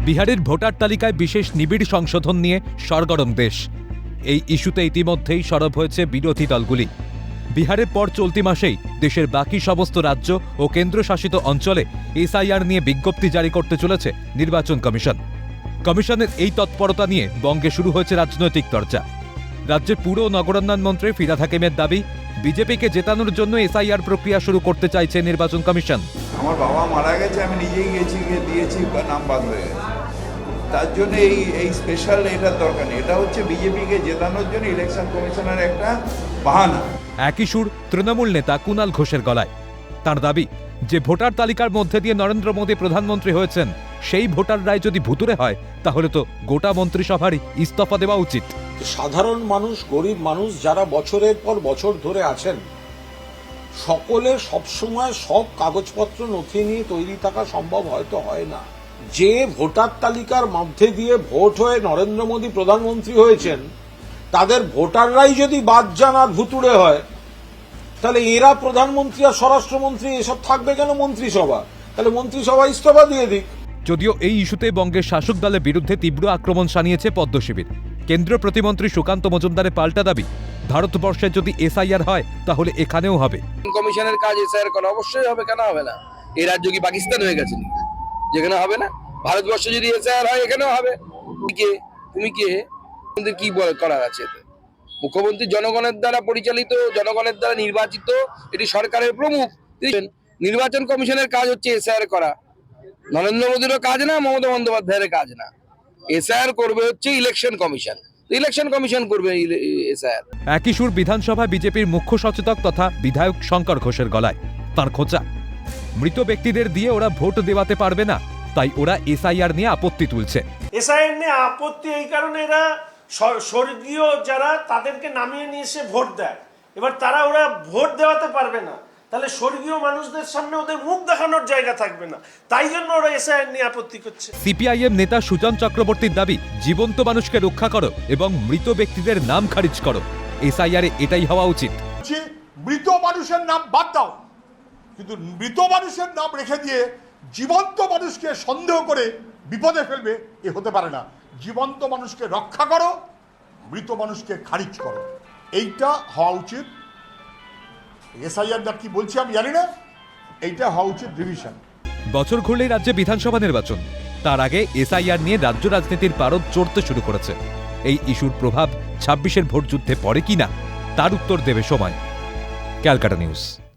বিহারের ভোটার তালিকায় বিশেষ নিবিড় সংশোধন নিয়ে সরগরম দেশ। এই ইস্যুতে ইতিমধ্যেই সরব হয়েছে বিরোধী দলগুলি। বিহারের পর চলতি মাসেই দেশের বাকি সমস্ত রাজ্য ও কেন্দ্রশাসিত অঞ্চলে এসআইআর নিয়ে বিজ্ঞপ্তি জারি করতে চলেছে নির্বাচন কমিশন। কমিশনের এই তৎপরতা নিয়ে বঙ্গে শুরু হয়েছে রাজনৈতিক চর্চা। রাজ্যের পুর ও নগরোন্নয়ন মন্ত্রী ফিরহাদ হাকিমের দাবি, বিজেপিকে জেতানোর জন্য এসআইআর প্রক্রিয়া শুরু করতে চাইছে নির্বাচন কমিশন। আমার বাবা মারা গেছে, আমি নিজেই গিয়ে দিয়েছি, নাম বাদ হয়ে গেছে। তার জন্য এই স্পেশাল এটার দরকার নেই। এটা হচ্ছে বিজেপিকে জেতানোর জন্য ইলেকশন কমিশনের একটা বাহানা। একই সুর তৃণমূল নেতা কুণাল ঘোষের গলায়। তার দাবি, যে ভোটার তালিকার মধ্যে দিয়ে নরেন্দ্র মোদী প্রধানমন্ত্রী হয়েছেন, সেই ভোটাররাই যদি ভুতুড়ে হয়, তাহলে তো গোটা মন্ত্রিসভারই ইস্তফা দেওয়া উচিত। সাধারণ মানুষ, গরিব মানুষ যারা বছরের পর বছর ধরে আছেন, সকলের সবসময় সব কাগজপত্র নথি নিয়ে তৈরি থাকা সম্ভব হয়তো হয় না। যে ভোটার তালিকার মধ্যে দিয়ে ভোট হয়ে নরেন্দ্র মোদী প্রধানমন্ত্রী হয়েছেন, তাদের ভোটাররাই যদি বাদ যান আর ভুতুড়ে হয়, তাহলে এরা প্রধানমন্ত্রী আর স্বরাষ্ট্রমন্ত্রী এসব থাকবে কেন মন্ত্রিসভা? তাহলে মন্ত্রিসভা ইস্তফা দিয়ে দিক। যদিও এই ইস্যুতে বঙ্গের শাসক দলের বিরুদ্ধে তীব্র আক্রমণ শানিয়েছে পদ্ম শিবির। কেন্দ্রীয় প্রতিমন্ত্রী সুকান্ত মজুমদারের পাল্টা দাবি, ভারতবর্ষে যদি এসআইআর হয়, তাহলে এখানেও হবে। কমিশনের কাজ এসআইআর করা অবশ্যই হবে, কেন হবে না? এই রাজ্য কি পাকিস্তান হয়ে গেছে? যেখানে হবে না, ভারতবর্ষে যদি এসআইআর হয় এখানেও হবে। তুমি কে কি করার আছে? মুখ্যমন্ত্রী জনগণের দ্বারা পরিচালিত, জনগণের দ্বারা নির্বাচিত, এটি সরকারের প্রমুখ। নির্বাচন কমিশনের কাজ হচ্ছে এসআইআর করা। নরেন্দ্র মোদীরও কাজ না, মমতা বন্দ্যোপাধ্যায়ের কাজ না। এসআইআর করবে হচ্ছে ইলেকশন কমিশন। ইলেকশন কমিশন করবে এসআইআর। একই সুর বিধানসভায় বিজেপির মুখ্য সচেতক তথা বিধায়ক শঙ্কর ঘোষের গলায়। তার খোঁচা, মৃত ব্যক্তিদের দিয়ে ওরা ভোট দেওয়াতে পারবে না, তাই ওরা এসআইআর নিয়ে আপত্তি তুলছে। এসআইআর নিয়ে আপত্তি এই কারণে, এরা স্বর্গীয় যারা তাদেরকে নামিয়ে নিয়ে এসে ভোট দেয়, এবার ওরা ভোট দেওয়াতে পারবে না, তাহলে স্বর্গীয় মানুষদের সামনে ওদের মুখ দেখানোর জায়গা থাকবে না, তাই জন্য ওরা এসআইআর নিয়ে আপত্তি করছে। সিপিআইএম নেতা সুজন চক্রবর্তীর দাবি, জীবন্ত মানুষকে রক্ষা করো এবং মৃত ব্যক্তিদের নাম খারিজ করো। এসআইআর এটাই হওয়া উচিত। মৃত মানুষের নাম বাদ দাও, কিন্তু মৃত মানুষের নাম রেখে দিয়ে জীবন্ত মানুষকে সন্দেহ করে বিপদে ফেলবে, এ হতে পারে না। জীবন্ত মানুষকে রক্ষা করো, মৃত মানুষকে খারিজ করো, এইটা হওয়া উচিত। এসআইআর কি বলছি আমি জানি না, এইটা হওয়া উচিত রিভিশন। বছর ঘুরলেই রাজ্যে বিধানসভা নির্বাচন। তার আগে এসআইআর নিয়ে রাজ্য রাজনীতির পারদ চড়তে শুরু করেছে। এই ইস্যুর প্রভাব 26-এর ভোট যুদ্ধে পড়ে কিনা, তার উত্তর দেবে সময়। ক্যালকাটা নিউজ।